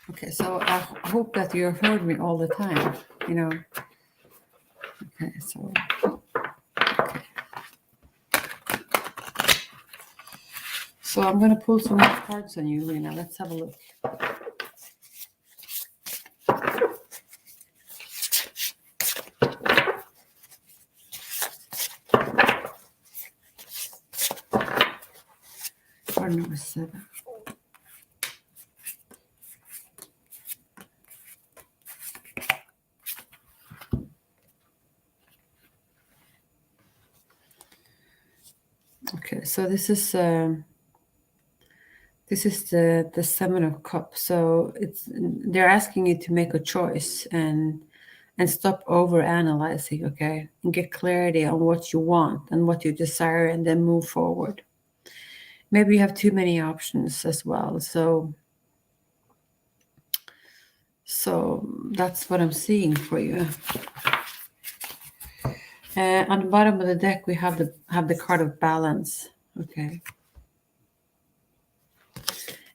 Okay, so I hope that you have heard me all the time, you know. Okay, so I'm going to pull some more cards on you, Lena. Let's have a look. Card number 7. Okay, so this is the 7 of Cups. So they're asking you to make a choice and stop over analyzing, okay, and get clarity on what you want and what you desire, and then move forward. Maybe you have too many options as well. So that's what I'm seeing for you. On the bottom of the deck, we have the card of balance. Okay.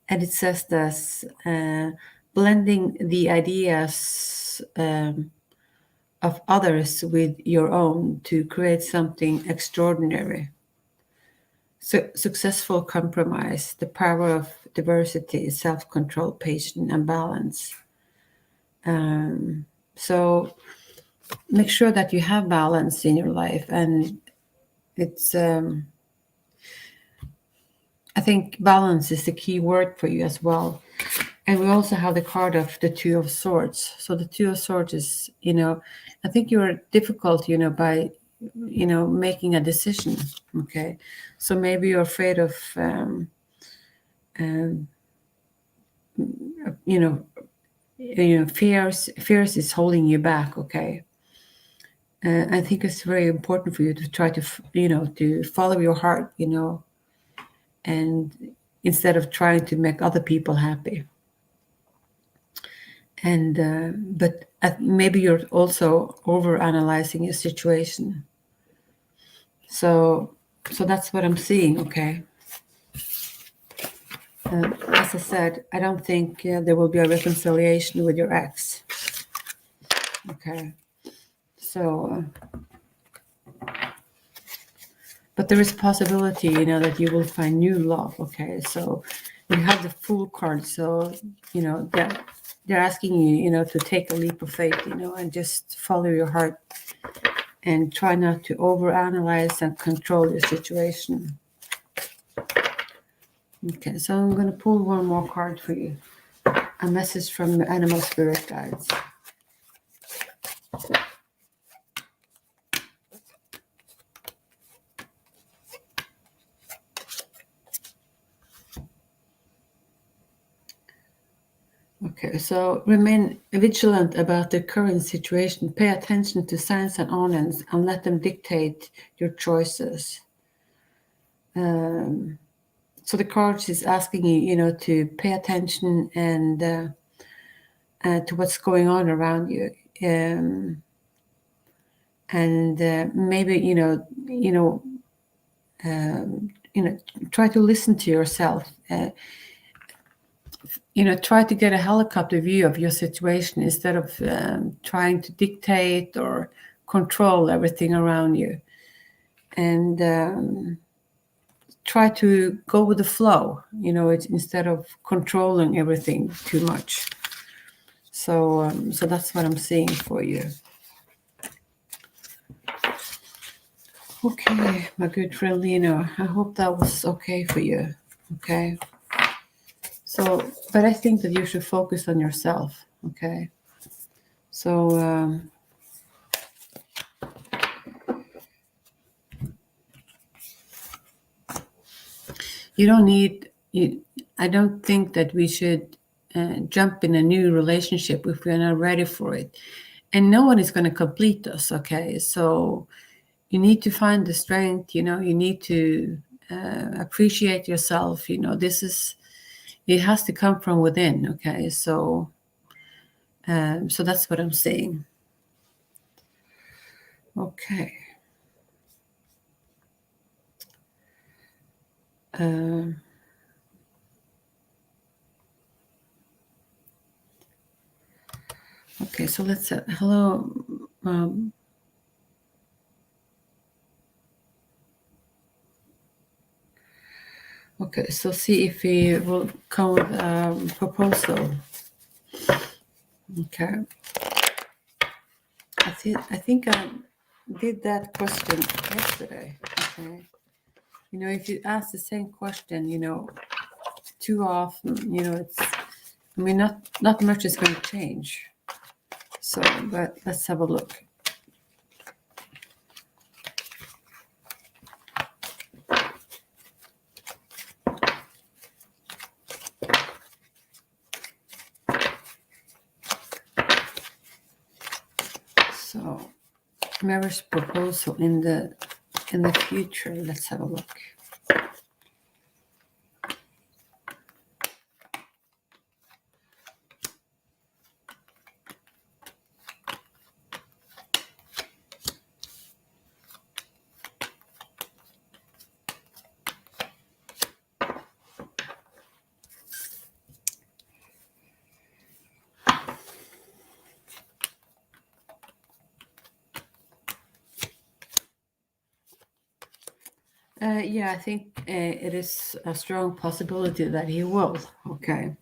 And it says this, blending the ideas of others with your own to create something extraordinary. So, successful compromise, the power of diversity, self-control, patience, and balance. So make sure that you have balance in your life, and it's I think balance is the key word for you as well. And we also have the card of the Two of Swords. So the Two of Swords is, I think you're difficult, by, making a decision. Okay. So maybe you're afraid of, fears is holding you back. Okay. I think it's very important for you to try to, to follow your heart, and instead of trying to make other people happy. And but maybe you're also over analyzing your situation. So that's what I'm seeing. Okay. As I said, I don't think there will be a reconciliation with your ex. Okay. So, but there is possibility, that you will find new love. Okay. So you have the Fool card. So, they're asking you, to take a leap of faith, and just follow your heart and try not to overanalyze and control your situation. Okay, so I'm going to pull one more card for you. A message from the animal spirit guides. Okay, so remain vigilant about the current situation. Pay attention to signs and omens and let them dictate your choices. So the card is asking you, to pay attention and to what's going on around you, and maybe try to listen to yourself. Try to get a helicopter view of your situation instead of trying to dictate or control everything around you, and try to go with the flow. Instead of controlling everything too much. So that's what I'm seeing for you. Okay, my good friend Lena, I hope that was okay for you. Okay. So, but I think that you should focus on yourself. Okay. So, you don't need, I don't think that we should jump in a new relationship if we're not ready for it. And no one is going to complete us. Okay. So you need to find the strength, you need to appreciate yourself. It has to come from within. Okay. So that's what I'm saying. Okay. Okay, so let's hello. Okay, so see if he will come with a proposal. Okay. I think I did that question yesterday. Okay. You know, if you ask the same question, you know, too often, you know, it's, I mean, not much is going to change. So, but let's have a look. So, marriage proposal in the future. Let's have a look. Yeah, I think it is a strong possibility that he will. Okay.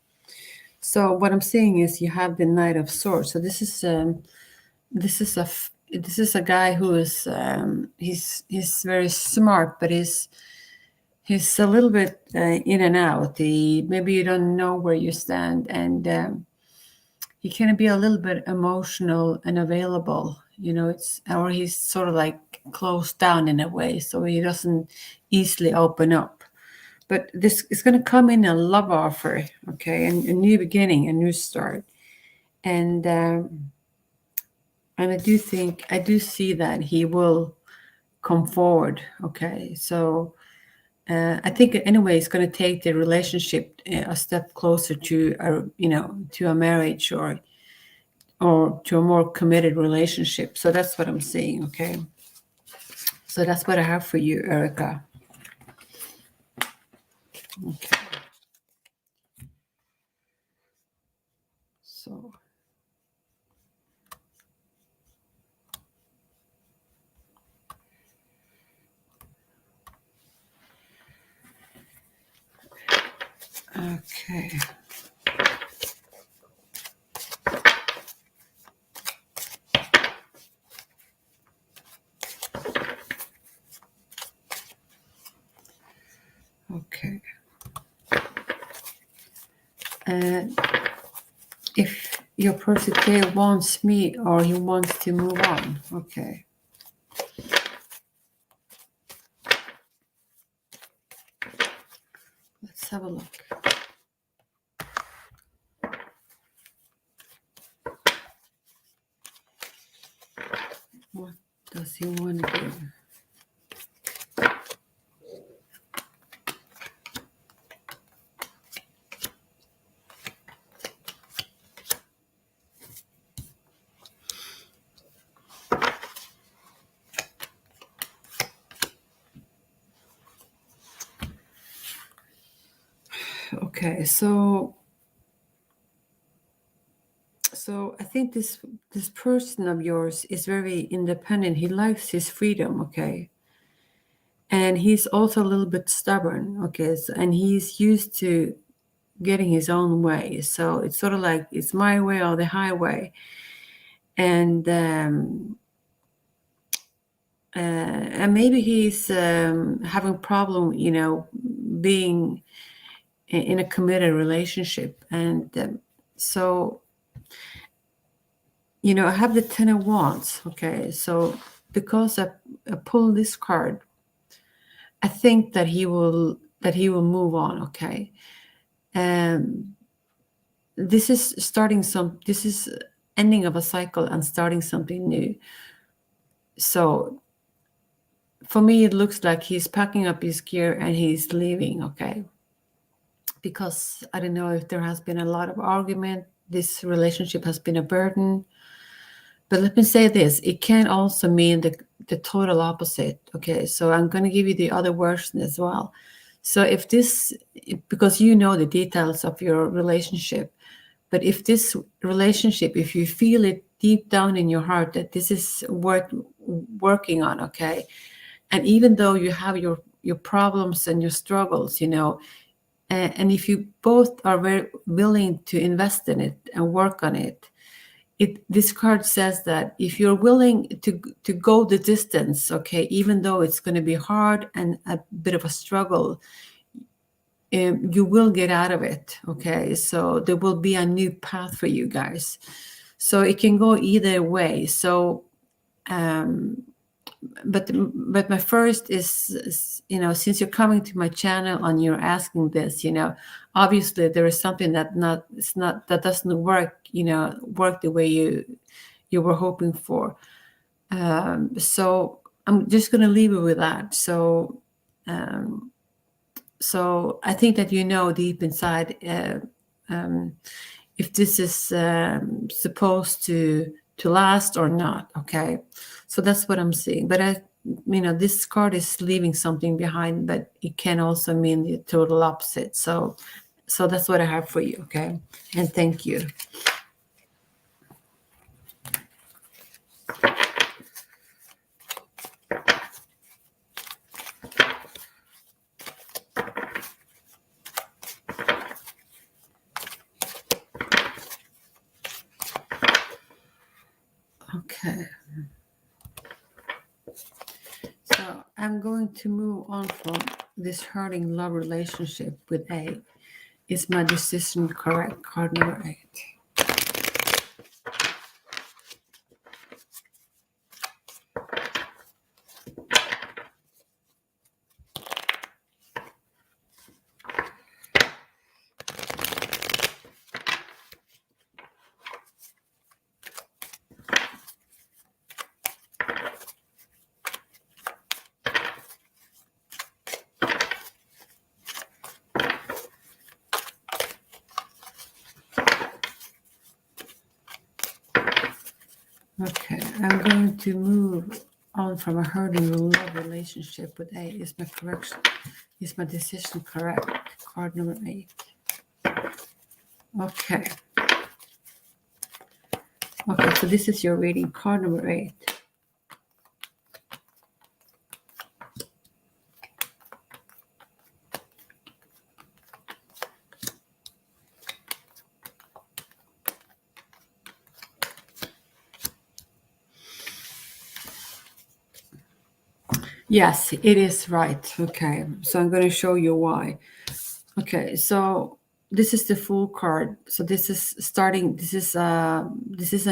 So what I'm saying is, you have the Knight of Swords. So this is a guy who is he's very smart, but he's a little bit in and out. Maybe you don't know where you stand, and he can be a little bit emotional and available. You know, or he's sort of like closed down in a way, so he doesn't easily open up. But this is going to come in a love offer, okay, and a new beginning, a new start, and I do see that he will come forward, okay. So I think anyway, it's going to take the relationship a step closer to a marriage, or to a more committed relationship. So that's what I'm saying, okay? So that's what I have for you, Erica. Okay. So. Okay. Okay. If your person wants me, or he wants to move on, okay. Let's have a look. What does he want to do? Okay, so I think this person of yours is very independent. He likes his freedom, okay, and he's also a little bit stubborn, okay. And he's used to getting his own way. So it's sort of like, it's my way or the highway, and maybe he's having problem, you know, being in a committed relationship, and so, you know, I have the Ten of Wands, okay. So because I pulled this card, I think that he will move on, okay. This is ending of a cycle and starting something new. So for me, it looks like he's packing up his gear and he's leaving, okay. Because I don't know if there has been a lot of argument. This relationship has been a burden. But let me say this, it can also mean the total opposite, okay? So I'm going to give you the other version as well. So because you know the details of your relationship, But if this relationship, if you feel it deep down in your heart that this is worth working on, okay, and even though you have your problems and your struggles, and if you both are very willing to invest in it and work on it, this card says that if you're willing to go the distance, okay, even though it's going to be hard and a bit of a struggle, you will get out of it, okay? So there will be a new path for you guys. So it can go either way. So but my first is, since you're coming to my channel and you're asking this, obviously there is something that doesn't work the way you were hoping for. So I'm just going to leave it with that. So I think that deep inside if this is supposed to last or not, okay? So that's what I'm seeing. But this card is leaving something behind, but it can also mean the total opposite. So that's what I have for you, okay? And thank you. Okay. So I'm going to move on from this hurting love relationship with A. Is my decision correct? Card number 8. Okay, I'm going to move on from a hurting love relationship with A. Is my correction? Is my decision correct? Card number 8. Okay. Okay, so this is your reading. Card number 8. Yes, it is right. Okay, so I'm going to show you why. Okay, so this is the Fool card. So this is starting. This is a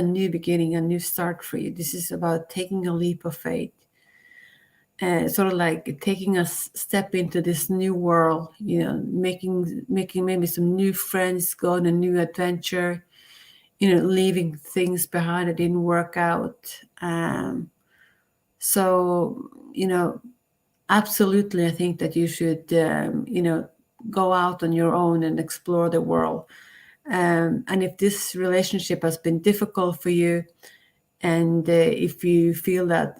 new beginning, a new start for you. This is about taking a leap of faith, sort of like taking a step into this new world. Making maybe some new friends, go on a new adventure. Leaving things behind that didn't work out. So absolutely, I think that you should, go out on your own and explore the world. And if this relationship has been difficult for you, and if you feel that,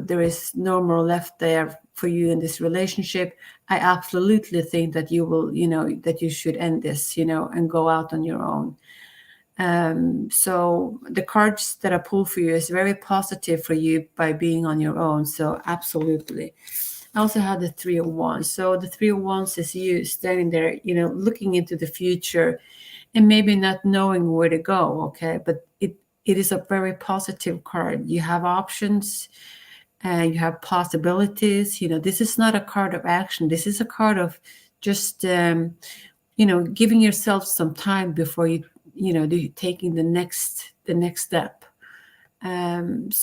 there is no more left there for you in this relationship, I absolutely think that you will, that you should end this, and go out on your own. So the cards that I pull for you is very positive for you by being on your own. So absolutely. I also have the 3 of Wands. So the 3 of Wands is you standing there, looking into the future and maybe not knowing where to go. Okay. But it is a very positive card. You have options and you have possibilities. This is not a card of action. This is a card of just, giving yourself some time before you taking the next step. And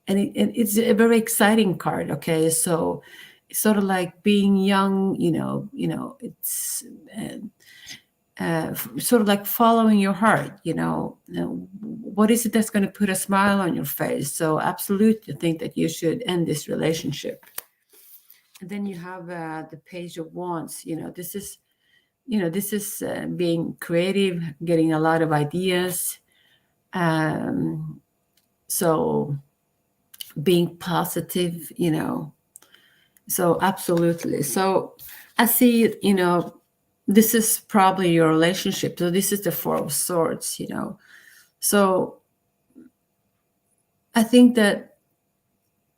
it's a very exciting card. Okay, so it's sort of like being young. It's sort of like following your heart. What is it that's going to put a smile on your face? So absolutely think that you should end this relationship. And then you have the Page of Wands. This is being creative, getting a lot of ideas. So being positive, so absolutely. So I see, this is probably your relationship. So this is the Four of Swords, you know. So I think that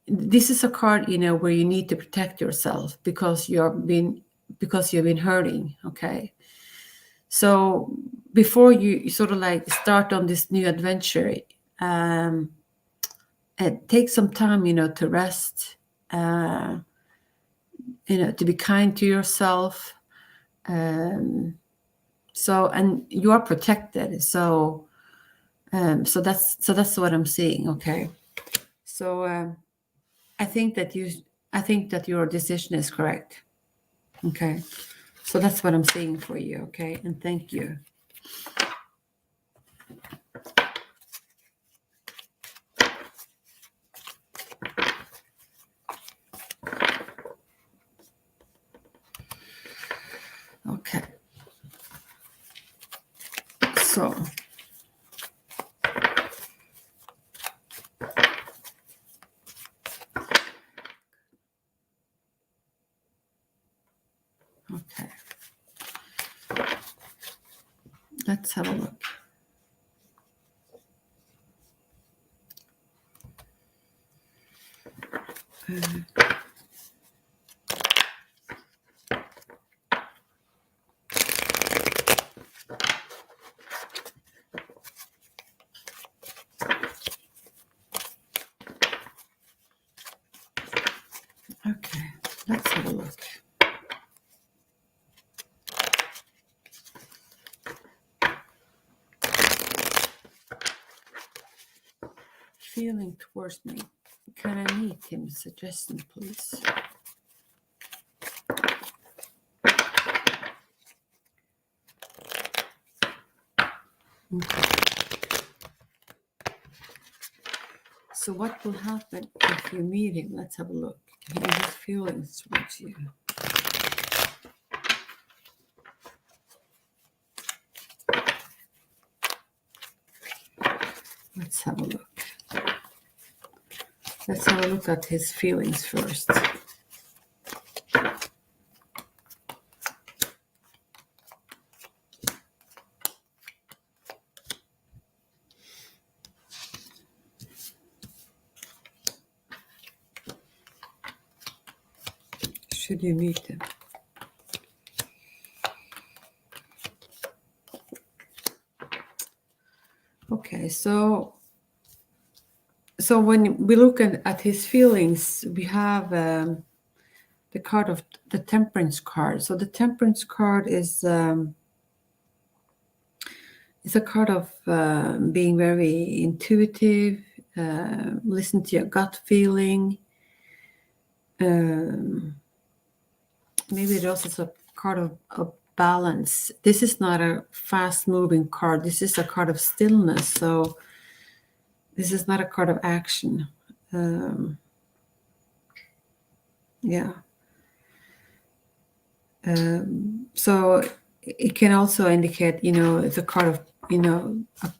this is a card, you know, where you need to protect yourself because you've been hurting. Okay. So before you sort of like start on this new adventure, and take some time, you know, to rest, you know, to be kind to yourself. So, and you are protected. So, so that's what I'm seeing. Okay. So, I think that your decision is correct. Okay. So that's what I'm seeing for you. Okay. And thank you. Okay. So. Okay. Let's have a look. Okay, let's have a look. Feeling towards me. Can I meet him? Suggestion, please. Okay. So what will happen if you meet him? Let's have a look. His feelings towards you. Let's have a look. Let's have a look at his feelings first. Should you meet him? Okay, so when we look at his feelings, we have the card of the Temperance card. So the Temperance card is it's a card of being very intuitive, listen to your gut feeling. Maybe it also is a card of balance. This is not a fast-moving card. This is a card of stillness. So this is not a card of action. Yeah. So it can also indicate, you know, it's a card of, you know, a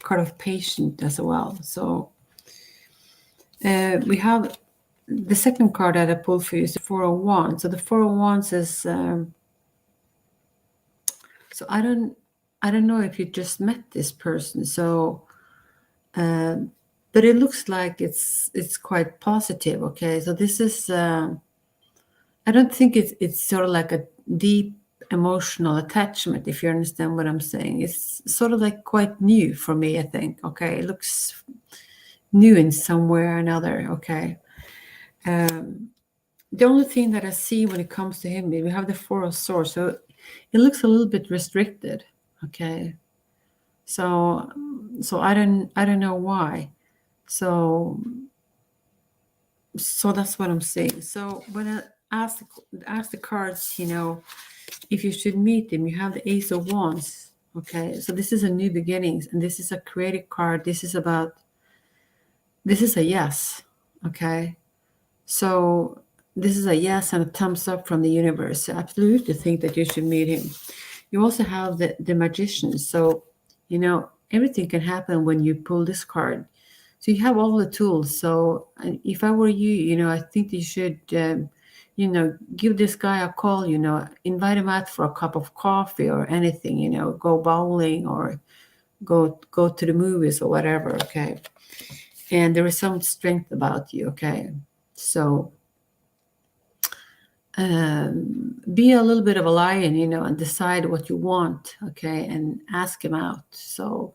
card of patience as well. So we have the second card that I pulled for you is the Four of Wands. So the Four of Wands is so I don't know if you just met this person. So but it looks like it's quite positive. Okay, so this is I don't think it's sort of like a deep emotional attachment, if you understand what I'm saying. It's sort of like quite new for me, I think. Okay, it looks new in some way or another. Okay. The only thing that I see when it comes to him, we have the Four of Swords, so it looks a little bit restricted. Okay, so I don't know why. So that's what I'm saying. So when I ask the cards, you know, if you should meet him, you have the Ace of Wands. Okay, so this is a new beginnings, and this is a creative card. This is a yes. Okay, so this is a yes and a thumbs up from the universe. I absolutely think that you should meet him. You also have the Magician. So, you know, everything can happen when you pull this card. So you have all the tools. So if I were you, you know, I think you should give this guy a call, invite him out for a cup of coffee or anything, go bowling or go to the movies or whatever, okay? And there is some strength about you, okay? So be a little bit of a lion, and decide what you want, okay? And ask him out. So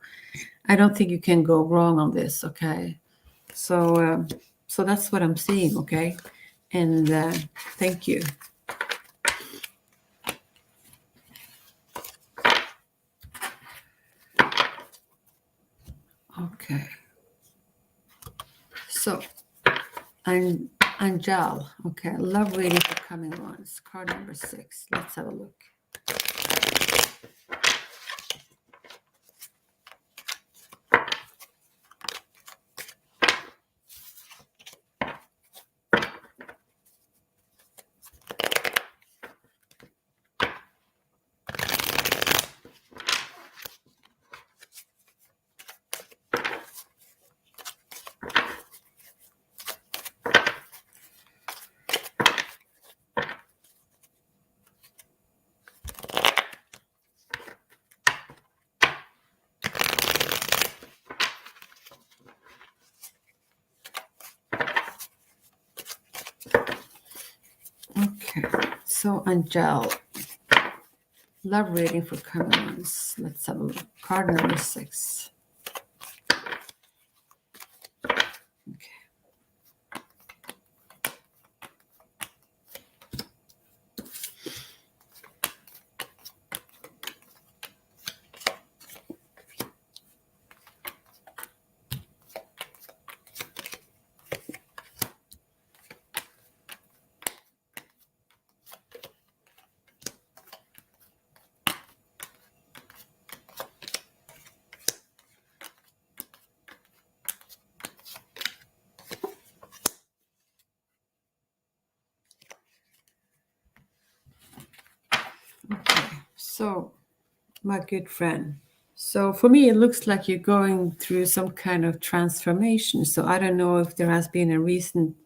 I don't think you can go wrong on this, okay? So that's what I'm seeing, okay? And thank you. Okay. So, Angel, okay, love reading for coming ones. Card number 6. Let's have a look. Okay, so Angel, love reading for coming ones. Let's have a look. Card number 6. Okay. Okay, so my good friend. So for me, it looks like you're going through some kind of transformation. So I don't know if there has been a recent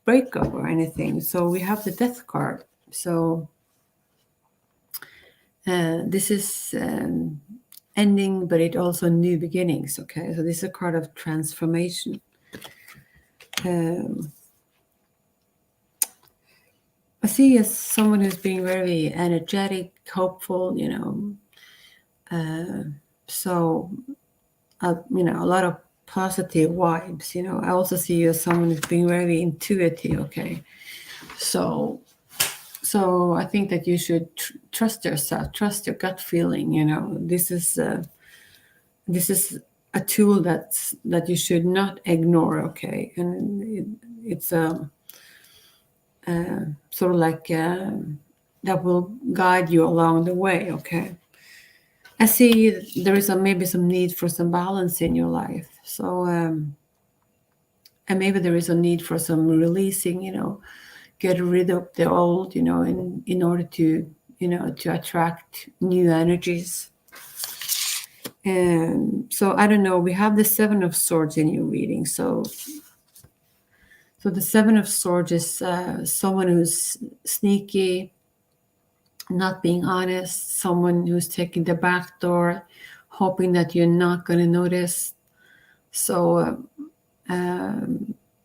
breakup or anything. So we have the Death card. So this is ending, but it also new beginnings. Okay, so this is a card of transformation. I see you as someone who's being very energetic, hopeful, so a lot of positive vibes. I also see you as someone who's being very intuitive. Okay, so I think that you should trust yourself, trust your gut feeling. This is a tool that you should not ignore. Okay, and it's sort of like that will guide you along the way. Okay, I see there is maybe some need for some balance in your life. So and maybe there is a need for some releasing. Get rid of the old. In order to to attract new energies. And so I don't know. We have the 7 of Swords in your reading. So the 7 of Swords is someone who's sneaky, not being honest, someone who's taking the back door, hoping that you're not going to notice. So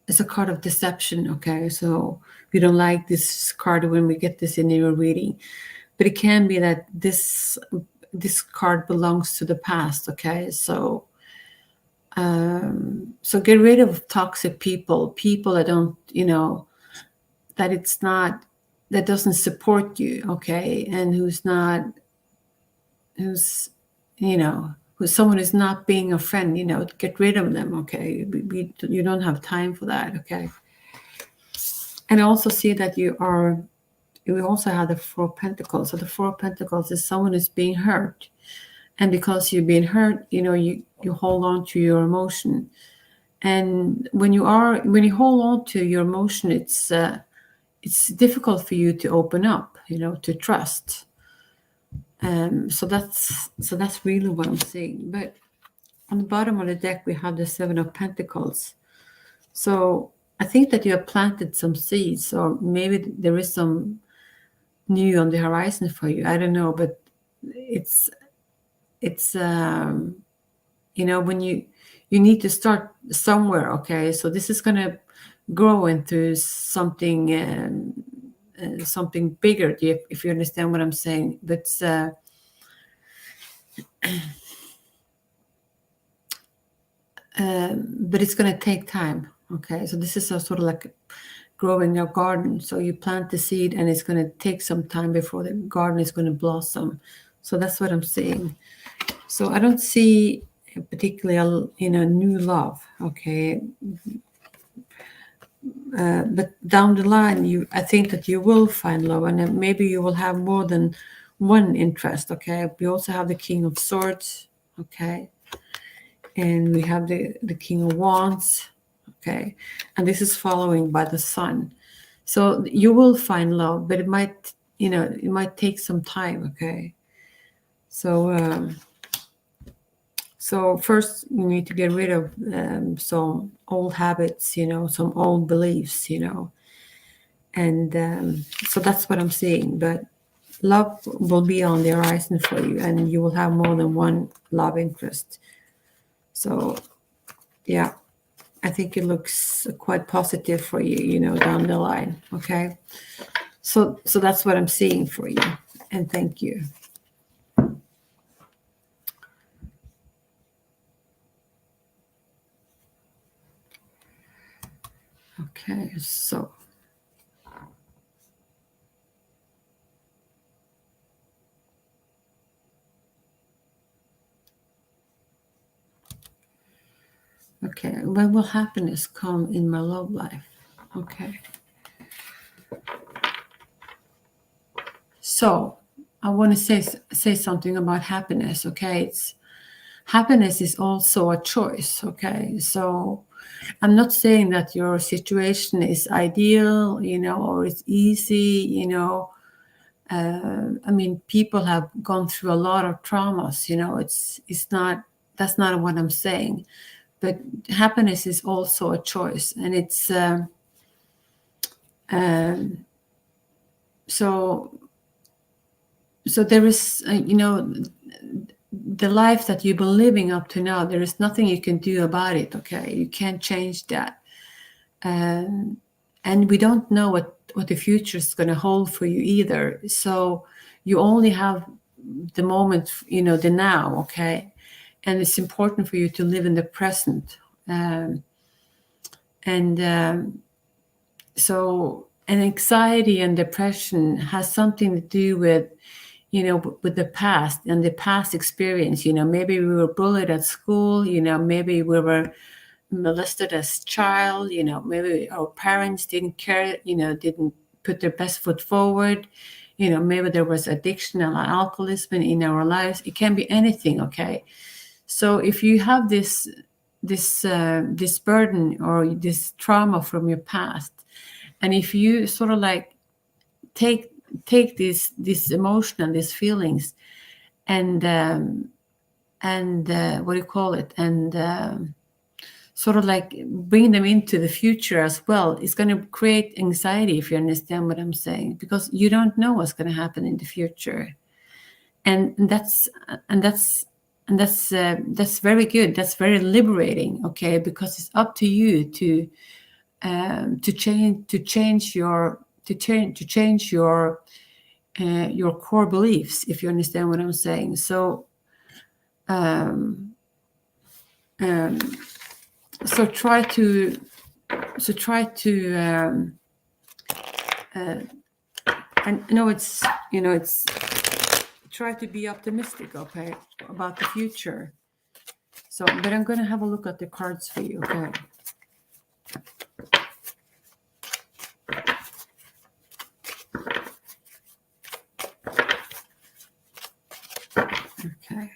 it's a card of deception, okay? So we don't like this card when we get this in your reading. But it can be that this card belongs to the past, okay? So so get rid of toxic people that don't, that doesn't support you, okay? And who's someone who's not being a friend, get rid of them, okay? You don't have time for that, okay? And I also see that we also have the 4 of Pentacles. So the 4 of Pentacles is someone who's being hurt. And because you've been hurt, you hold on to your emotion. And when you hold on to your emotion, it's difficult for you to open up, to trust. So that's really what I'm seeing. But on the bottom of the deck, we have the 7 of Pentacles. So I think that you have planted some seeds, or maybe there is some new on the horizon for you. I don't know, but it's when you need to start somewhere. Okay, so this is going to grow into something bigger, if you understand what I'm saying. But it's going to take time. Okay, so this is a sort of like growing a garden. So you plant the seed, and it's going to take some time before the garden is going to blossom. So that's what I'm saying. So I don't see particularly new love. Okay, but down the line, I think that you will find love, and then maybe you will have more than one interest. Okay, we also have the King of Swords. Okay, and we have the King of Wands. Okay, and this is following by the Sun. So you will find love, but it might take some time. Okay, so so first you need to get rid of some old habits, some old beliefs, and so that's what I'm seeing. But love will be on the horizon for you, and you will have more than one love interest. So yeah, I think it looks quite positive for you, down the line. Okay, so that's what I'm seeing for you, and thank you. Okay, so okay, when will happiness come in my love life? Okay. So I want to say something about happiness. Okay, happiness is also a choice. Okay, so I'm not saying that your situation is ideal, or it's easy. I mean, people have gone through a lot of traumas. It's not. That's not what I'm saying. But happiness is also a choice, and it's so there is the life that you've been living up to now, there is nothing you can do about it. Okay, you can't change that, and we don't know what the future is going to hold for you either. So you only have the moment, the now. Okay, and it's important for you to live in the present. So and anxiety and depression has something to do with with the past and the past experience. Maybe we were bullied at school, maybe we were molested as child, maybe our parents didn't care, didn't put their best foot forward, maybe there was addiction and alcoholism in our lives. It can be anything. Okay, so if you have this burden or this trauma from your past, and if you sort of like take this emotion and these feelings and what do you call it, and sort of like bring them into the future as well, it's going to create anxiety, if you understand what I'm saying, because you don't know what's going to happen in the future. And that's very good. That's very liberating. Okay, because it's up to you to change your core beliefs, if you understand what I'm saying. So so try to I know it's try to be optimistic, okay, about the future. So but I'm going to have a look at the cards for you. Okay. Okay.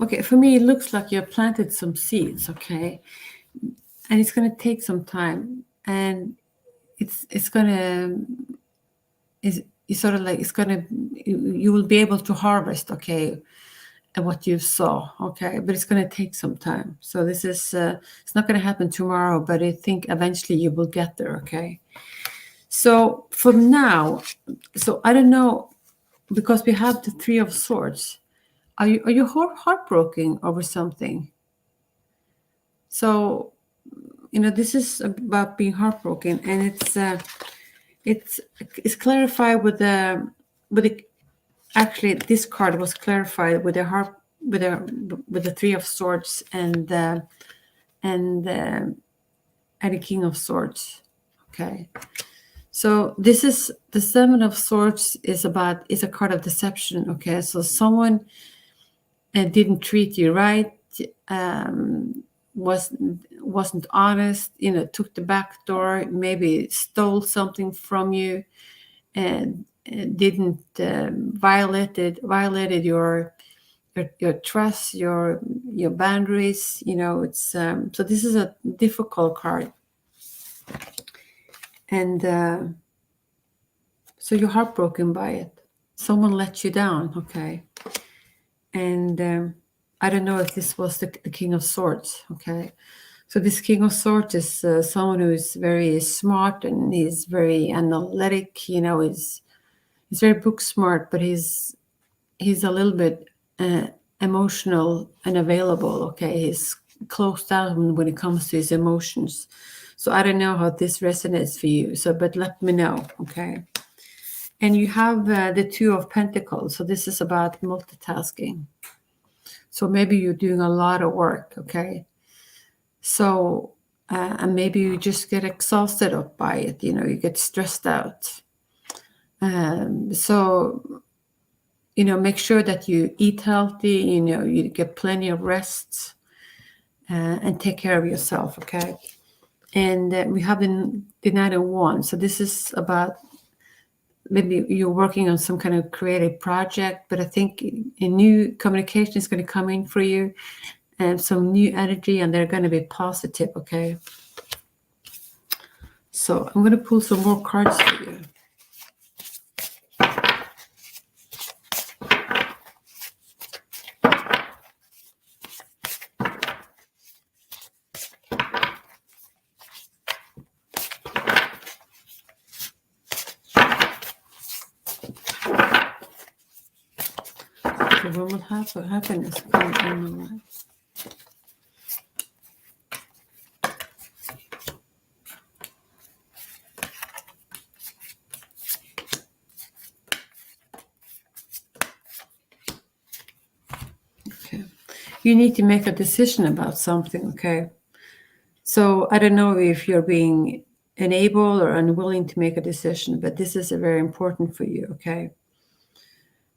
Okay, for me, it looks like you planted some seeds, okay? And it's going to take some time. And it's going to, it's sort of like, it's going to, you will be able to harvest, okay, what you saw, okay? But it's going to take some time. So this is, it's not going to happen tomorrow, but I think eventually you will get there, okay? So for now, so I don't know, because we have the Three of Swords. Are you heartbroken over something? So, this is about being heartbroken, and it's clarified with the actually this card was clarified with the Three of Swords and the King of Swords. Okay. So this is the Seven of Swords is a card of deception. Okay, so someone didn't treat you right, wasn't honest, took the back door, maybe stole something from you, and didn't violated your trust, your boundaries. It's so this is a difficult card. And so you're heartbroken by it. Someone let you down, okay? And I don't know if this was the King of Swords, okay? So this King of Swords is someone who is very smart and he's very analytic. He's very book smart, but he's a little bit emotional and available, okay? He's closed down when it comes to his emotions. So I don't know how this resonates for you. So, but let me know, okay? And you have the Two of Pentacles. So this is about multitasking. So maybe you're doing a lot of work, okay? So, and maybe you just get exhausted up by it. You get stressed out. So, make sure that you eat healthy, you get plenty of rest and take care of yourself, okay? And we have the Knight of Wands. So this is about maybe you're working on some kind of creative project, but I think a new communication is going to come in for you and some new energy, and they're going to be positive, okay? So I'm going to pull some more cards for you. So what will happen is come in my life. Okay. You need to make a decision about something, okay? So I don't know if you're being unable or unwilling to make a decision, but this is very important for you, okay?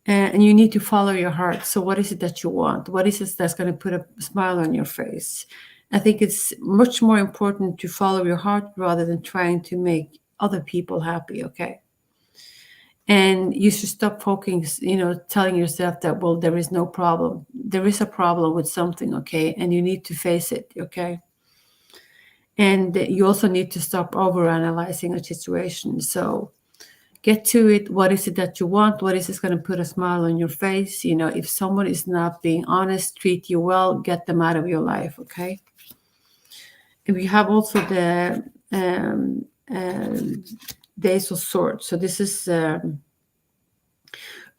And you need to follow your heart. So what is it that you want? What is it that's going to put a smile on your face? I think it's much more important to follow your heart rather than trying to make other people happy, okay? And you should stop focusing, telling yourself that, well, there is no problem. There is a problem with something, okay? And you need to face it, okay? And you also need to stop overanalyzing a situation. So get to it. What is it that you want? What is it going to put a smile on your face? If someone is not being honest, treat you well, get them out of your life, okay? And we have also the Ace of Swords. So this is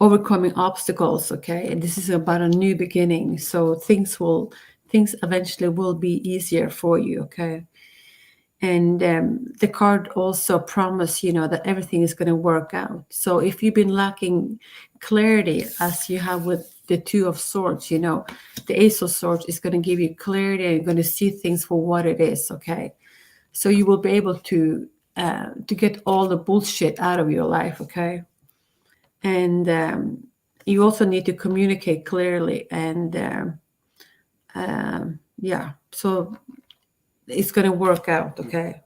overcoming obstacles, okay? And this is about a new beginning. So things eventually will be easier for you, okay? And the card also promises, that everything is going to work out. So if you've been lacking clarity, as you have with the Two of Swords, the Ace of Swords is going to give you clarity and you're going to see things for what it is, okay? So you will be able to get all the bullshit out of your life, okay? And you also need to communicate clearly. And so it's going to work out, okay?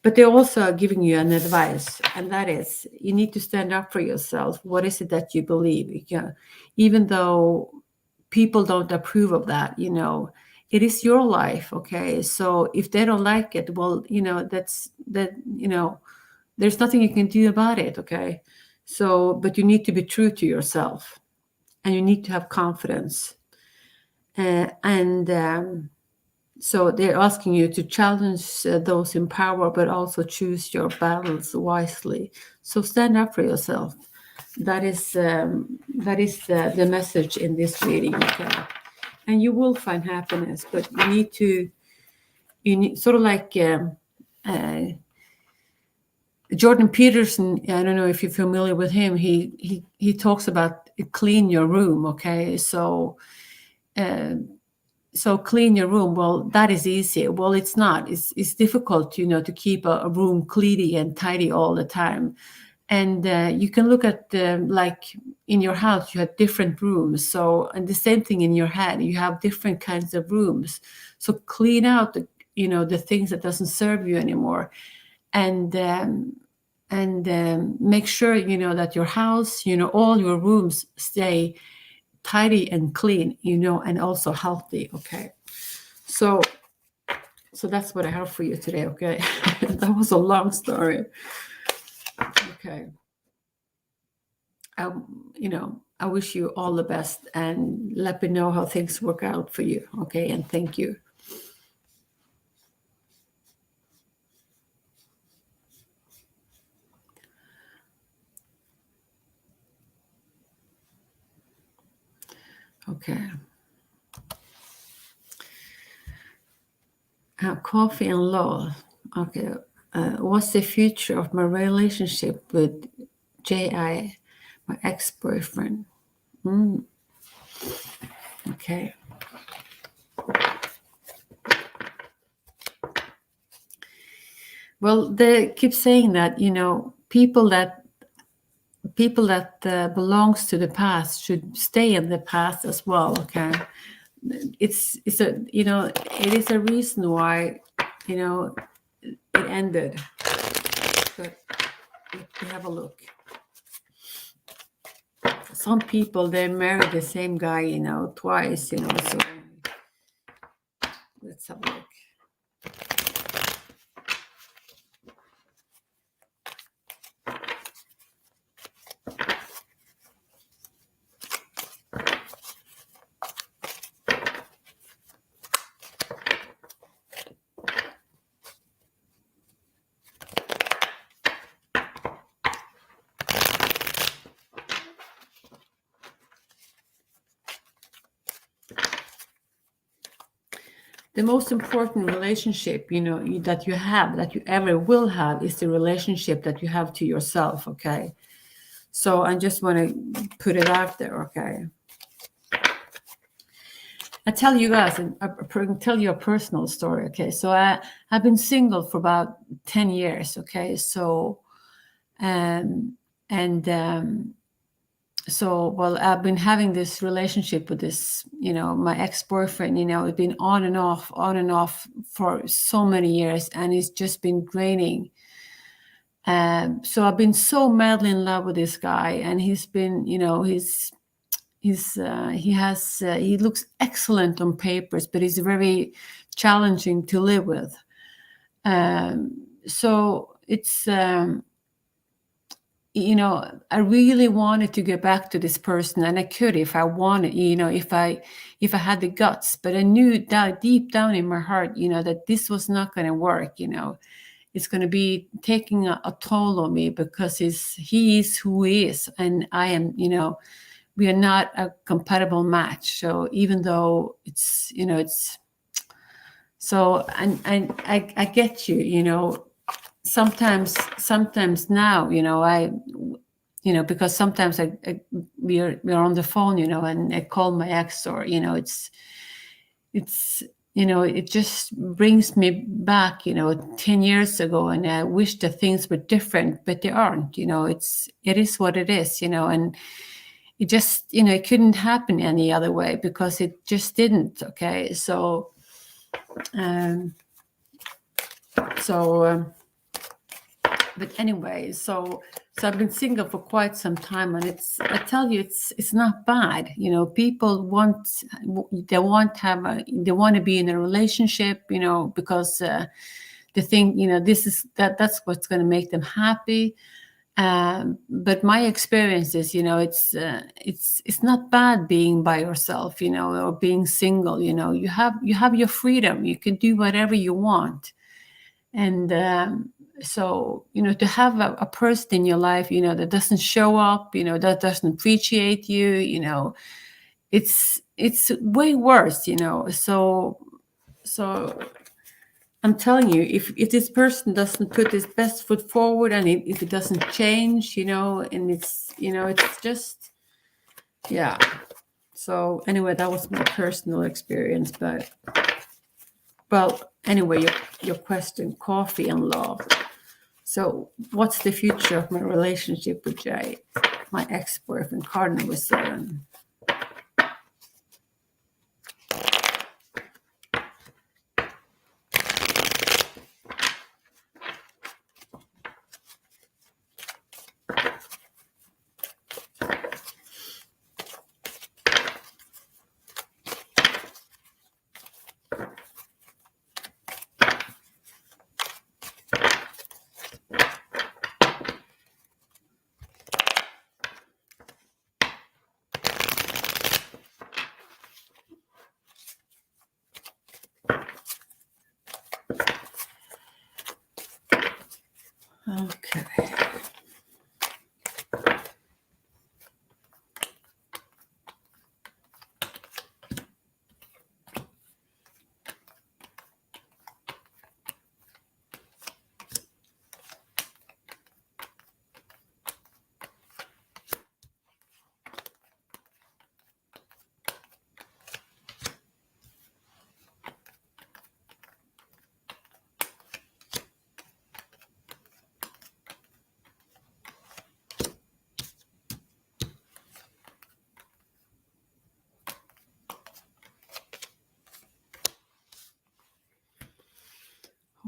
But they're also giving you an advice, and that is you need to stand up for yourself. What is it that you believe? Even though people don't approve of that, it is your life. Okay, so if they don't like it, well, that's that, there's nothing you can do about it. Okay, so but you need to be true to yourself, and you need to have confidence. And so they're asking you to challenge those in power, but also choose your battles wisely. So stand up for yourself. That is the message in this reading. Okay? And you will find happiness, but you need sort of like Jordan Peterson. I don't know if you're familiar with him. He talks about clean your room. Okay, so clean your room. Well, that is easy. Well, it's not. It's difficult, to keep a room clean and tidy all the time. And you can look at like in your house, you have different rooms. So, and the same thing in your head, you have different kinds of rooms. So clean out the things that doesn't serve you anymore, and make sure that your house, all your rooms stay tidy and clean, and also healthy. Okay, so that's what I have for you today. Okay, that was a long story. Okay. I wish you all the best, and let me know how things work out for you. Okay, and thank you. Okay. Coffee and law. Okay. What's the future of my relationship with J.I., my ex-boyfriend? Okay. Well, they keep saying that, people that belongs to the past should stay in the past as well. Okay. It's a, it is a reason why, it ended. But we have a look. Some people, they marry the same guy, twice, so let's have a look. The most important relationship, that you have, that you ever will have, is the relationship that you have to yourself. Okay. So I just want to put it out there. Okay. I tell you guys, I tell you a personal story. Okay. So I've been single for about 10 years. Okay. So, so, well, I've been having this relationship with this, my ex-boyfriend, it's been on and off for so many years, and it's just been draining. So I've been so madly in love with this guy, and he's been, he looks excellent on papers, but he's very challenging to live with. So it's, I really wanted to get back to this person, and I could if I wanted, if I had the guts. But I knew that deep down in my heart, that this was not going to work. It's going to be taking a toll on me, because he is who he is, and I am. We are not a compatible match. So even though it's, it's so, and I get you. Sometimes now, because sometimes we're on the phone, and I call my ex, or, it's, it just brings me back, 10 years ago, and I wish that things were different, but they aren't. It is what it is, and it just, it couldn't happen any other way, because it just didn't. Okay. So, but anyway, so So I've been single for quite some time, and I tell you, it's not bad. You know, people they want to be in a relationship, you know, because they think, you know, that's what's going to make them happy. But my experience is, you know, it's not bad being by yourself, you know, or being single. You know, you have your freedom. You can do whatever you want. And so, you know, to have a person in your life, you know, that doesn't show up, you know, that doesn't appreciate you, you know, it's way worse, you know. So I'm telling you, if this person doesn't put his best foot forward, and if it doesn't change, you know, and it's, you know, it's just, yeah. So anyway, that was my personal experience. But well, anyway, your question, coffee and love. So what's the future of my relationship with Jay, my ex-boyfriend, card number 7? Okay.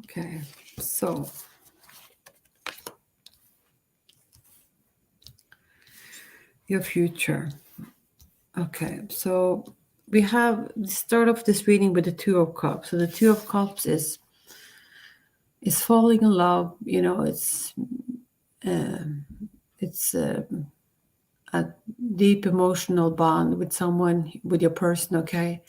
Okay, so your future. Okay, so we start off this reading with the 2 of Cups. So the 2 of Cups is falling in love. You know, it's a deep emotional bond with someone, with your person. Okay,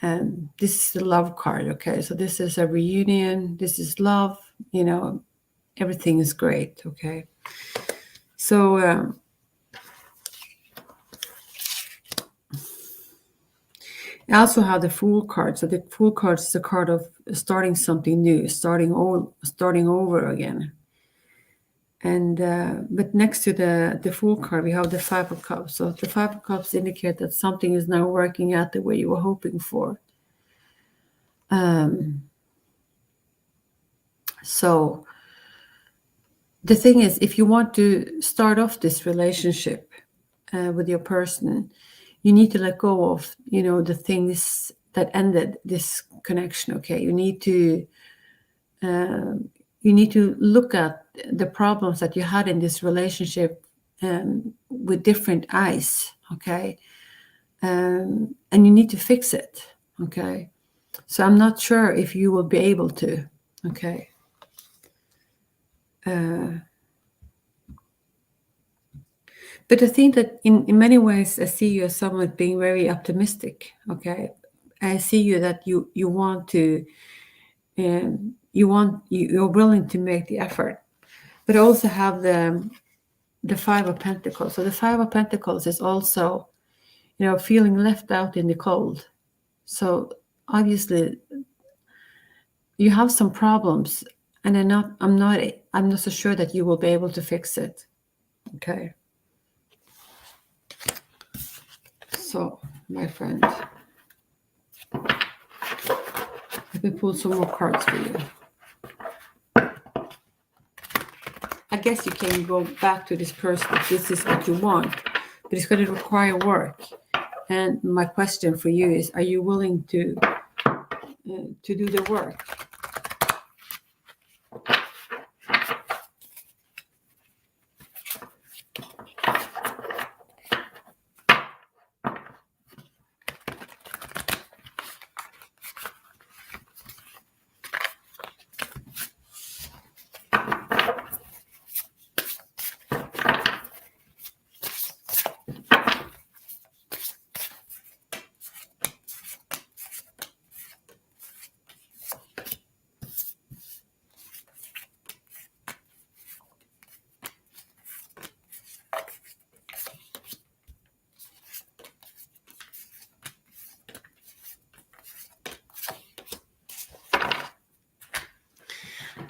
and this is the love card. Okay, so this is a reunion. This is love. You know, everything is great. Okay, so I also have the Fool card. So the Fool card is a card of starting something new, starting over again. And but next to the Fool card, we have the 5 of Cups. So the 5 of Cups indicate that something is now working out the way you were hoping for. So the thing is, if you want to start off this relationship with your person, you need to let go of, you know, the things that ended this connection. Okay, you need to look at the problems that you had in this relationship with different eyes. Okay, and you need to fix it. Okay, so I'm not sure if you will be able to. Okay. But I think that in many ways, I see you as someone being very optimistic. Okay, I see you that you want to, you're willing to make the effort. But I also have the 5 of Pentacles. So the 5 of Pentacles is also, you know, feeling left out in the cold. So obviously, you have some problems, and I'm not so sure that you will be able to fix it. Okay. So, my friend, let me pull some more cards for you. I guess you can go back to this person if this is what you want, but it's going to require work. And my question for you is, are you willing to do the work?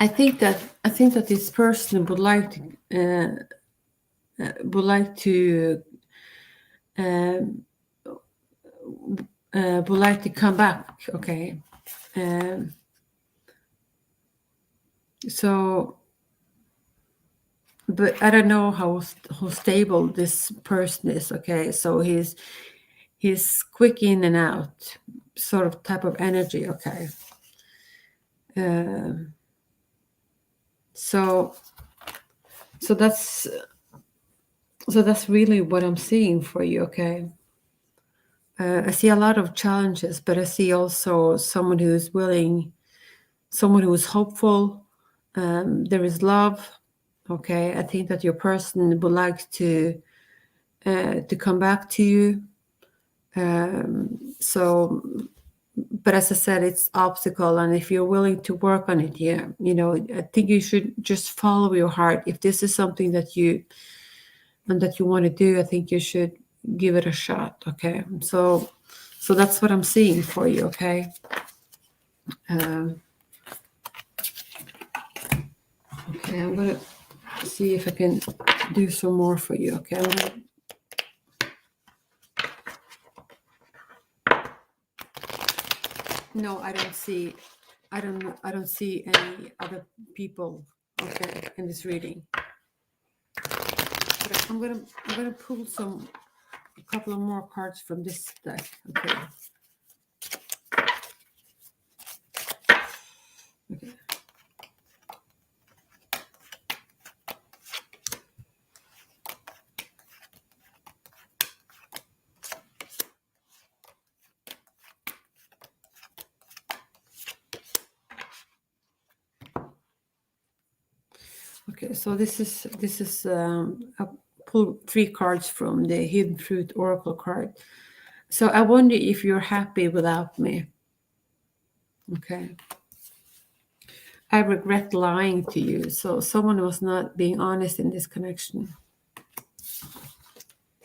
I think that this person would like to um, would like to come back. Okay, so, but I don't know how stable this person is. Okay, so he's quick in and out, sort of type of energy. Okay, so that's really what I'm seeing for you. Okay. I see a lot of challenges, but I see also someone who is willing, someone who is hopeful. There is love. Okay, I think that your person would like to come back to you. So, but as I said, it's obstacle, and if you're willing to work on it, yeah, I think you should just follow your heart. If this is something that you want to do, I think you should give it a shot. Okay, so that's what I'm seeing for you. Okay. Okay, I'm gonna see if I can do some more for you. Okay. No, I don't see. I don't see any other people. Okay, in this reading. But I'm gonna pull a couple of more cards from this deck. Okay. Okay. Okay, so this is I pulled 3 cards from the Hidden Truth Oracle card. So I wonder if you're happy without me. Okay. I regret lying to you. So someone was not being honest in this connection.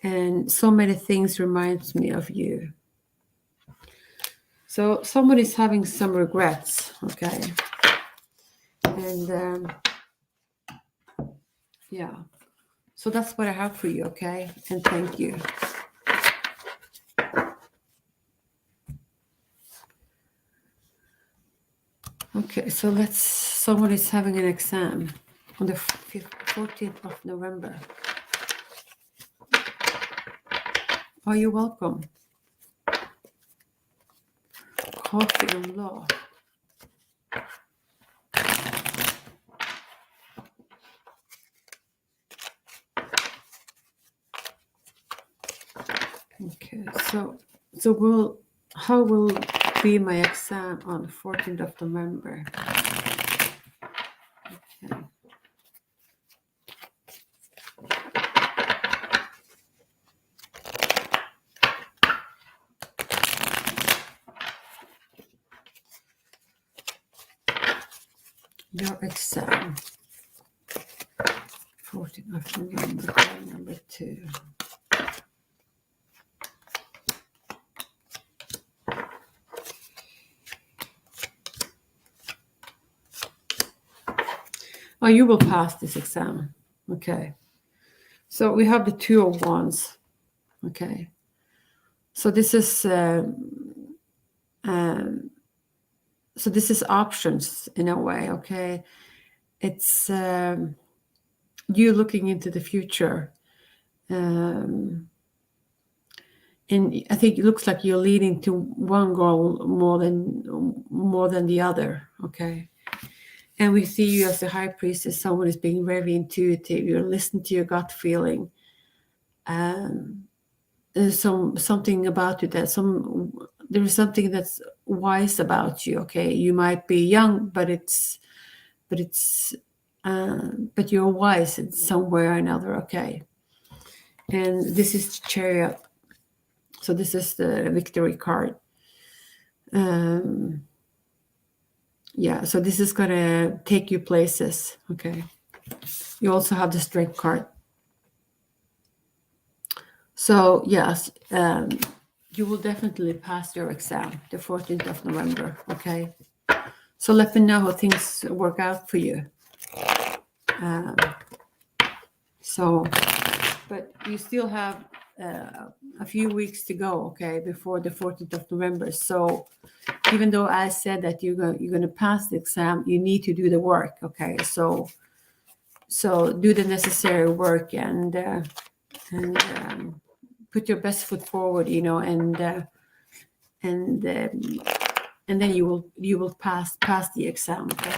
And so many things reminds me of you. So someone is having some regrets. Okay. And yeah. So that's what I have for you. Okay. And thank you. Okay. So someone is having an exam on the 14th of November. Oh, you're welcome. Coffee and law. Okay, so how will be my exam on the 14th of November? Okay. Your exam, 14th of November, number 2. Oh, you will pass this exam. Okay. So we have the 2 of Wands. Okay. So this is so this is options in a way. Okay. It's you looking into the future. And I think it looks like you're leading to one goal more than the other. Okay. And we see you as the high priestess. Someone is being very intuitive. You're listening to your gut feeling. There's something about you that there is something that's wise about you. Okay. You might be young, but you're wise in some way or another. Okay. And this is the Chariot. So this is the Victory card. Yeah, so this is going to take you places. Okay. You also have the Strength card. So yes, you will definitely pass your exam the 14th of November. Okay. So let me know how things work out for you. But you still have a few weeks to go, okay, before the 14th of November. So even though I said that you're going to pass the exam, you need to do the work, okay? So do the necessary work and put your best foot forward, and then you will pass the exam, okay?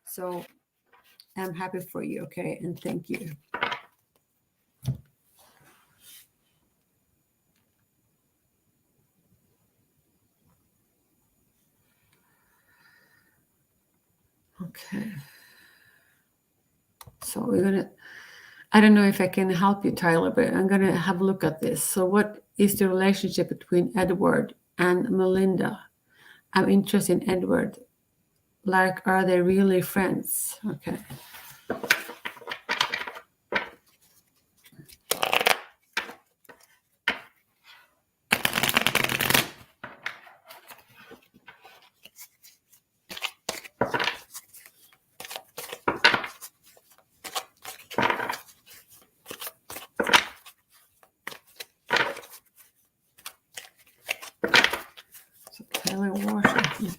So I'm happy for you, okay, and thank you. Okay. So we're gonna. I don't know if I can help you, Tyler, but I'm gonna have a look at this. So what is the relationship between Edward and Melinda? I'm interested in Edward. Like, are they really friends? Okay. So Taylor Washington.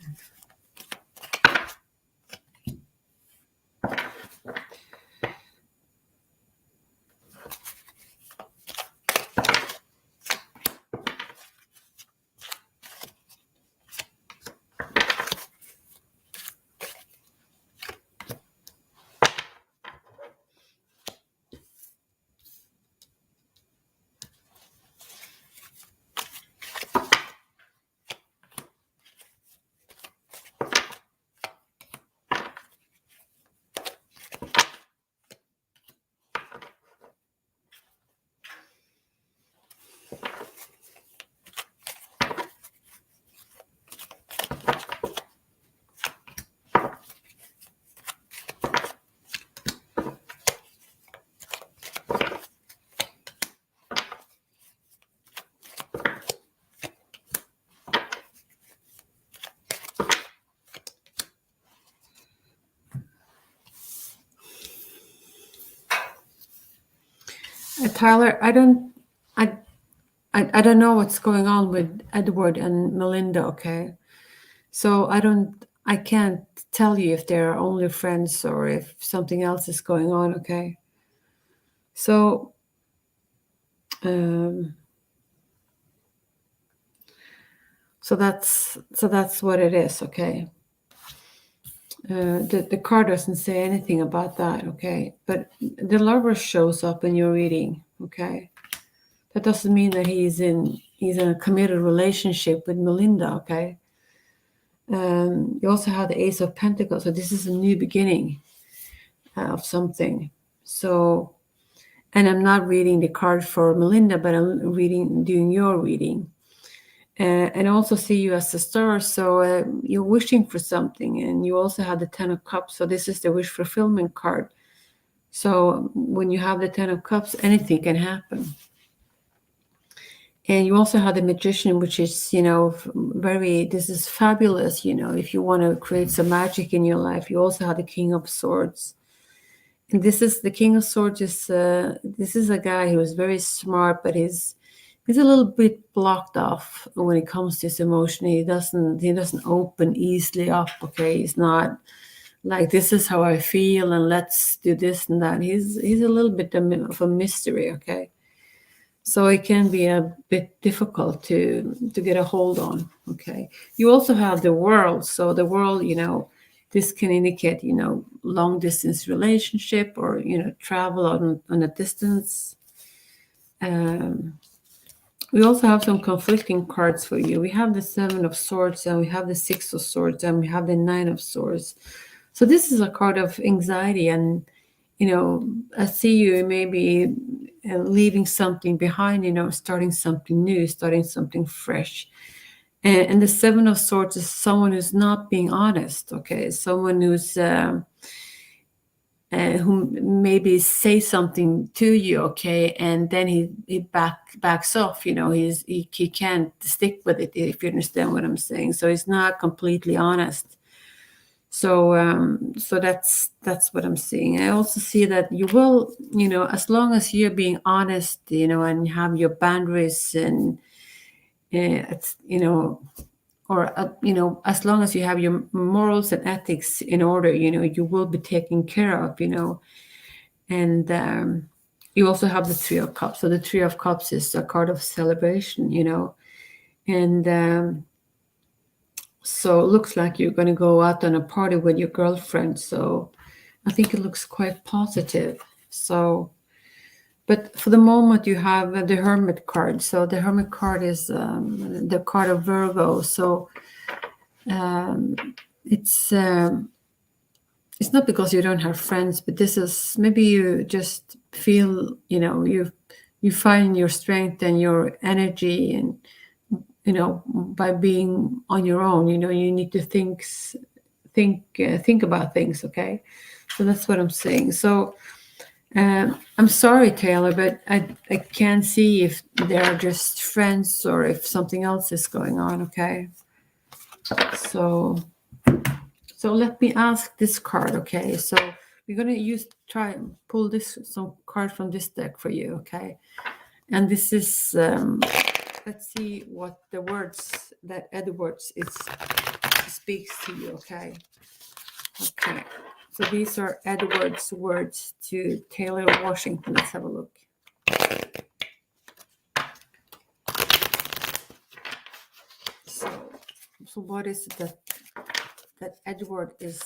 Tyler, I don't know what's going on with Edward and Melinda, okay? So I can't tell you if they're only friends or if something else is going on, okay? So that's what it is, okay? The card doesn't say anything about that, okay? But the lover shows up in your reading, okay? That doesn't mean that he's in a committed relationship with Melinda, okay? You also have the Ace of Pentacles, so this is a new beginning of something. So, and I'm not reading the card for Melinda, but I'm doing your reading. And also see you as a star, so you're wishing for something, and you also have the 10 of Cups, so this is the wish fulfillment card. So when you have the 10 of Cups, anything can happen. And you also have the Magician, which is, this is fabulous, if you want to create some magic in your life. You also have the King of Swords. And this is the King of Swords this is a guy who is very smart, but he's a little bit blocked off when it comes to his emotion. He doesn't open easily up, okay? He's not like, this is how I feel and let's do this and that. He's a little bit of a mystery, okay? So it can be a bit difficult to get a hold on, okay? You also have the World. So the World, this can indicate, long distance relationship or, travel on a distance. We also have some conflicting cards for you. We have the 7 of Swords, and we have the 6 of Swords, and we have the 9 of Swords. So this is a card of anxiety, and, I see you maybe leaving something behind, starting something new, starting something fresh. And the 7 of Swords is someone who's not being honest, okay? Someone who's who maybe say something to you, okay, and then he backs off. He can't stick with it, if you understand what I'm saying. So he's not completely honest. So that's what I'm seeing. I also see that you will, as long as you're being honest, and you have your boundaries, and it's, or as long as you have your morals and ethics in order, you will be taken care of, and you also have the Three of Cups. So the Three of Cups is a card of celebration, and so it looks like you're going to go out on a party with your girlfriend. So I think it looks quite positive. So, but for the moment you have the Hermit card. So the Hermit card is the card of Virgo. So it's not because you don't have friends, but this is maybe you just feel, you find your strength and your energy, and by being on your own, you need to think about things. Okay, so that's what I'm saying. So I'm sorry, Taylor, but I can't see if they're just friends or if something else is going on. Okay, so let me ask this card. Okay, so we're gonna try and pull some card from this deck for you. Okay, and this is let's see what the words that Edwards speaks to you. Okay. So these are Edwards' words to Taylor Washington. Let's have a look. So what is it that Edward is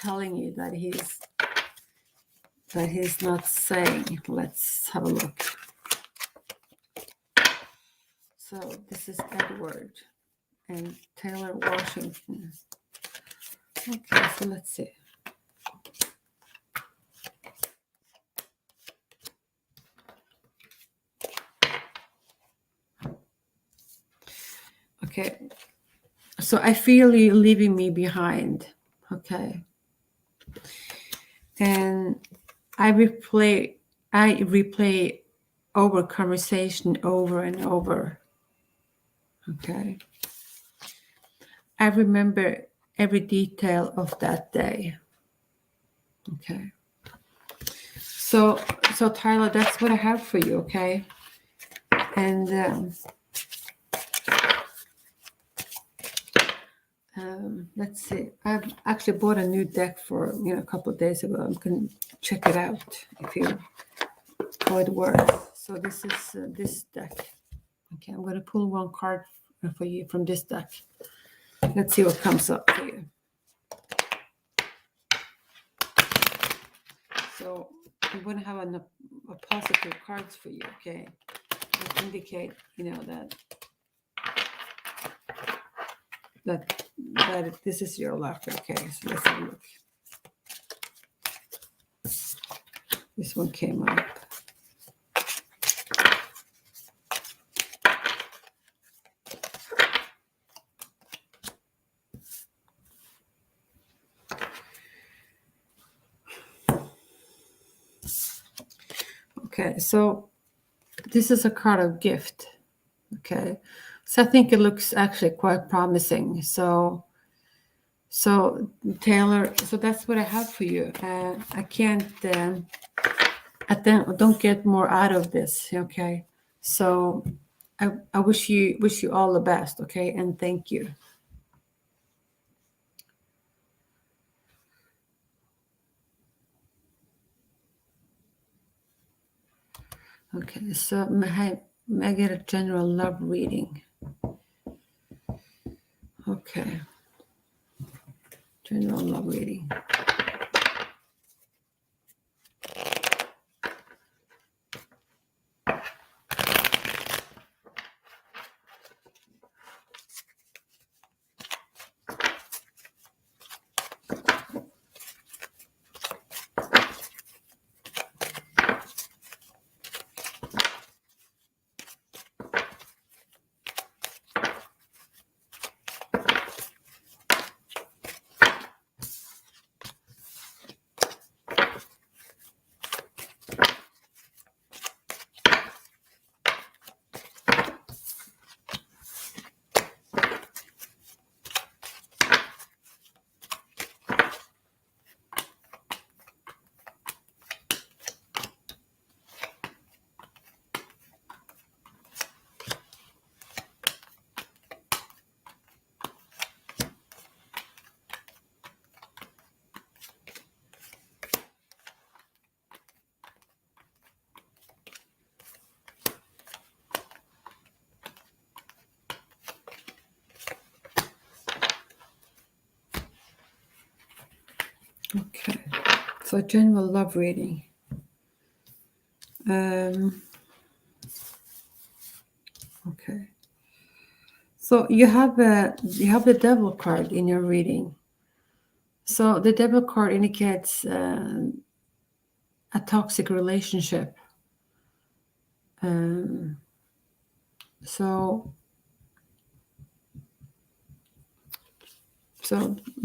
telling you that he's not saying? Let's have a look. So this is Edward and Taylor Washington. Okay, so let's see. Okay, so I feel you leaving me behind. Okay, and I replay over conversation over and over. Okay, I remember every detail of that day. Okay, so Tyler, that's what I have for you. Okay, and let's see. I've actually bought a new deck for a couple of days ago. You can check it out if you how it works. So this is this deck. Okay, I'm going to pull one card for you from this deck. Let's see what comes up for you. So I'm going to have a positive cards for you. Okay, that indicate that this is your luck. Okay, so let's have a look. This one came up. Okay, so this is a card of gift. Okay, so I think it looks actually quite promising. So Taylor, so that's what I have for you. I can't. Don't get more out of this. Okay, so I wish you all the best. Okay, and thank you. Okay, so may I get a general love reading? Okay, general love reading. Okay. So general love reading. Okay. So you have the Devil card in your reading. So the Devil card indicates a toxic relationship. So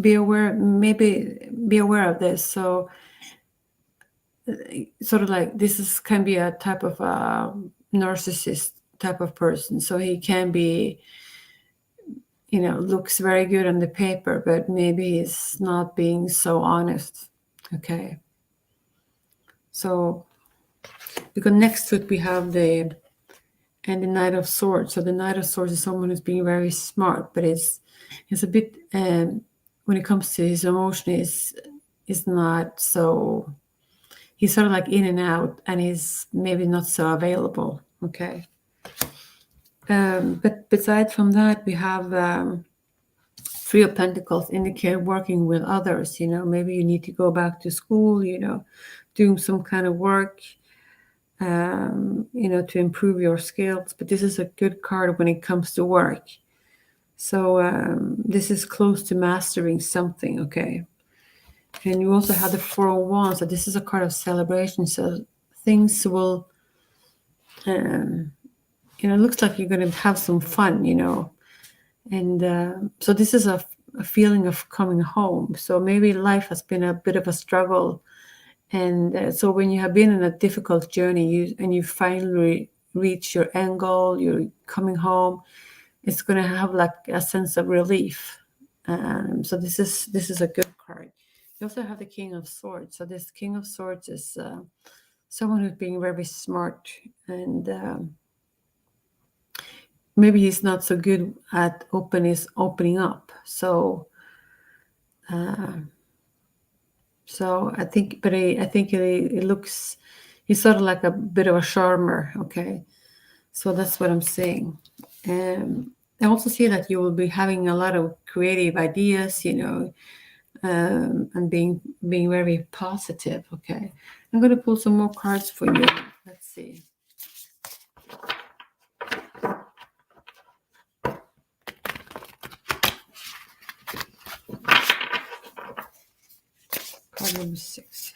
be aware. Maybe be aware of this. So sort of like can be a type of narcissist type of person. So he can be, looks very good on the paper, but maybe he's not being so honest. Okay. So because next to it we have the Knight of Swords. So the Knight of Swords is someone who's being very smart, but he's a bit when it comes to his emotion is not so. He's sort of like in and out, and he's maybe not so available. Okay. But beside from that, we have Three of Pentacles indicate working with others. Maybe you need to go back to school. Doing some kind of work. To improve your skills. But this is a good card when it comes to work. So this is close to mastering something. Okay. And you also have the Four of Wands. So this is a card of celebration. So things will. It looks like you're going to have some fun. And so this is a feeling of coming home. So maybe life has been a bit of a struggle. And so when you have been in a difficult journey and you finally reach your end goal, you're coming home, it's going to have like a sense of relief. So this is a good card. You also have the King of Swords. So this King of Swords is someone who's being very smart, and maybe he's not so good at opening up. So I think, but I think it looks, he's sort of like a bit of a charmer. Okay. So that's what I'm saying. I also see that you will be having a lot of creative ideas, and being very positive. Okay. I'm going to pull some more cards for you. Let's see. Card number 6.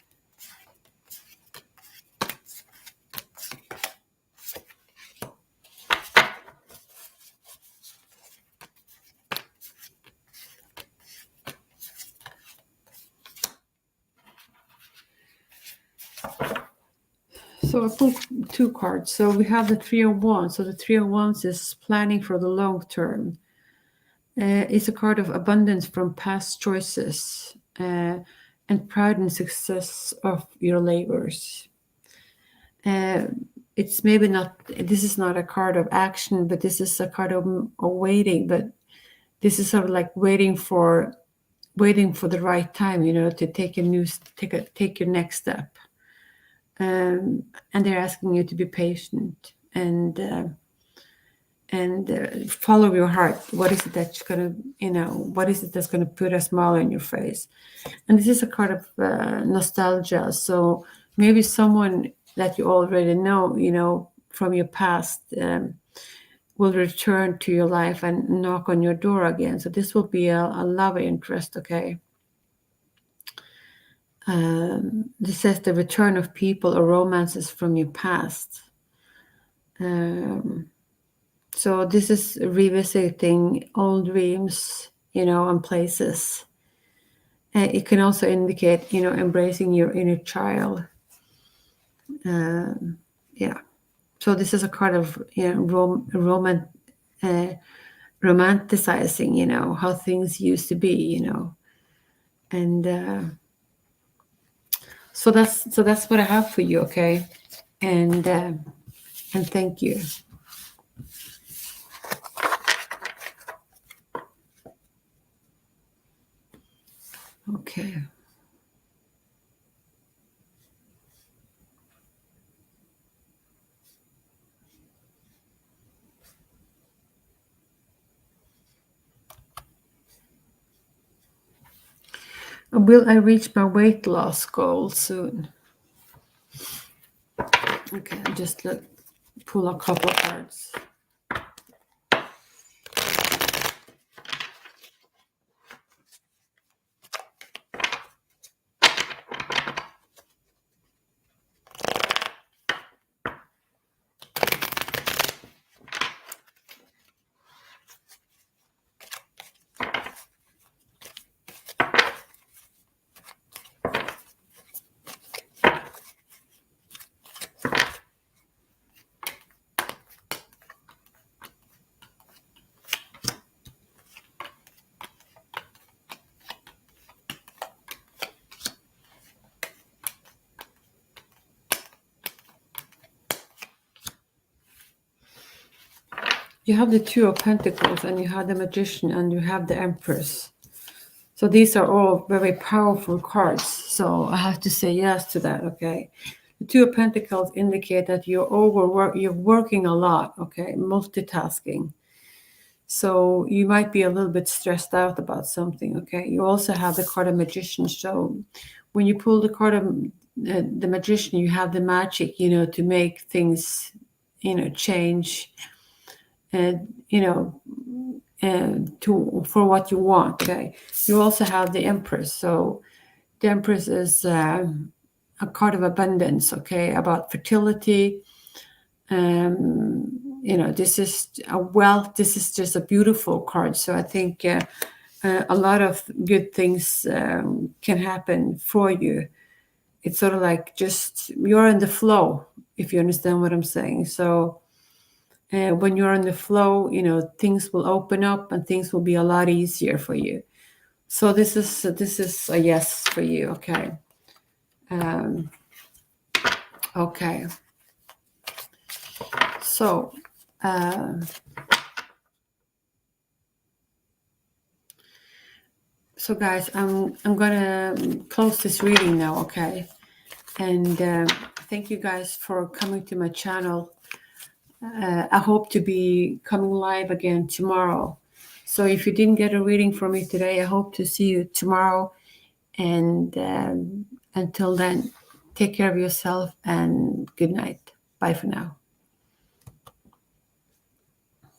So I pulled 2 cards. So we have the Three of Wands. So the Three of Wands is planning for the long term. It's a card of abundance from past choices and pride and success of your labors. It's maybe not, this is not a card of action, but this is a card of waiting. But this is sort of like waiting for the right time, to take your next step. And they're asking you to be patient and follow your heart. What is it that's going to, what is it that's going to put a smile on your face? And this is a card of nostalgia. So maybe someone that you already know, from your past will return to your life and knock on your door again. So this will be a love interest, okay? This says the return of people or romances from your past. So this is revisiting old dreams, and places. It can also indicate, embracing your inner child. Yeah. So this is a card of, romanticizing, how things used to be, and so that's what I have for you, okay? And thank you. Okay. Will I reach my weight loss goal soon? Okay, I'll just pull a couple cards. You have the Two of Pentacles, and you have the Magician, and you have the Empress. So these are all very powerful cards. So I have to say yes to that, okay? The Two of Pentacles indicate that you're working a lot, okay? Multitasking. So you might be a little bit stressed out about something, okay? You also have the card of Magician. So when you pull the card of the Magician, you have the magic, to make things, change, and, for what you want, okay? You also have the Empress. So the Empress is a card of abundance, okay? About fertility. This is a wealth. This is just a beautiful card. So I think a lot of good things can happen for you. It's sort of like just you're in the flow, if you understand what I'm saying. So when you're in the flow, things will open up and things will be a lot easier for you. So this is a yes for you, okay? Okay. So guys, I'm gonna close this reading now, okay? And thank you guys for coming to my channel. I hope to be coming live again tomorrow. So if you didn't get a reading from me today, I hope to see you tomorrow. And until then, take care of yourself and good night. Bye for now.